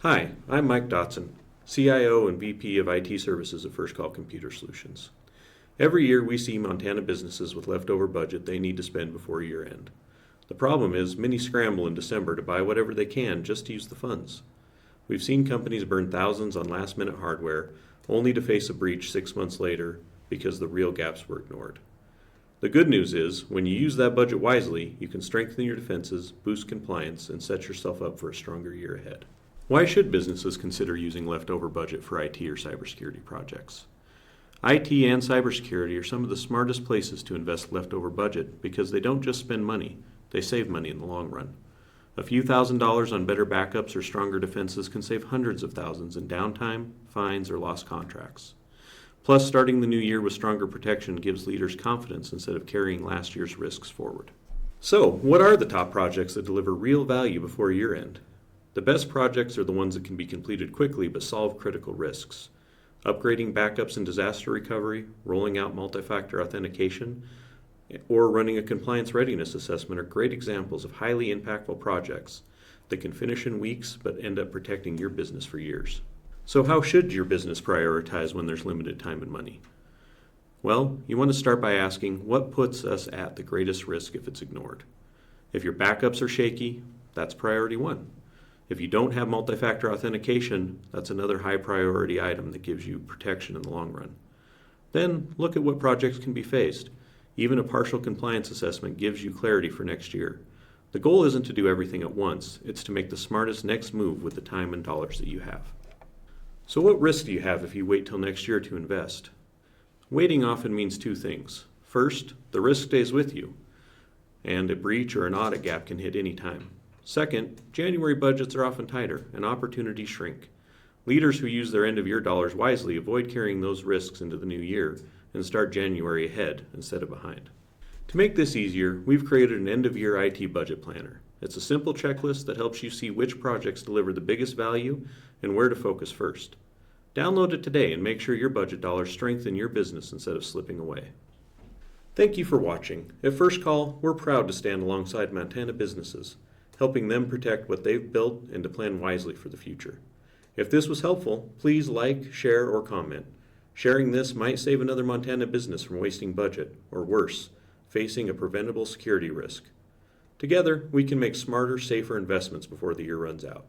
Hi, I'm Mike Dotson, CIO and VP of IT Services at First Call Computer Solutions. Every year we see Montana businesses with leftover budget they need to spend before year end. The problem is many scramble in December to buy whatever they can just to use the funds. We've seen companies burn thousands on last minute hardware only to face a breach 6 months later because the real gaps were ignored. The good news is, when you use that budget wisely, you can strengthen your defenses, boost compliance, and set yourself up for a stronger year ahead. Why should businesses consider using leftover budget for IT or cybersecurity projects? IT and cybersecurity are some of the smartest places to invest leftover budget because they don't just spend money, they save money in the long run. A few $1,000s on better backups or stronger defenses can save hundreds of thousands in downtime, fines, or lost contracts. Plus, starting the new year with stronger protection gives leaders confidence instead of carrying last year's risks forward. So, what are the top projects that deliver real value before year end? The best projects are the ones that can be completed quickly but solve critical risks. Upgrading backups and disaster recovery, rolling out multi-factor authentication, or running a compliance readiness assessment are great examples of highly impactful projects that can finish in weeks but end up protecting your business for years. So how should your business prioritize when there's limited time and money? Well, you want to start by asking what puts us at the greatest risk if it's ignored. If your backups are shaky, that's priority one. If you don't have multi-factor authentication, that's another high priority item that gives you protection in the long run. Then look at what projects can be phased. Even a partial compliance assessment gives you clarity for next year. The goal isn't to do everything at once, it's to make the smartest next move with the time and dollars that you have. So what risk do you have if you wait till next year to invest? Waiting often means two things. First, the risk stays with you, and a breach or an audit gap can hit any time. Second, January budgets are often tighter and opportunities shrink. Leaders who use their end-of-year dollars wisely avoid carrying those risks into the new year and start January ahead instead of behind. To make this easier, we've created an end-of-year IT budget planner. It's a simple checklist that helps you see which projects deliver the biggest value and where to focus first. Download it today and make sure your budget dollars strengthen your business instead of slipping away. Thank you for watching. At First Call, we're proud to stand alongside Montana businesses, helping them protect what they've built and to plan wisely for the future. If this was helpful, please like, share, or comment. Sharing this might save another Montana business from wasting budget, or worse, facing a preventable security risk. Together, we can make smarter, safer investments before the year runs out.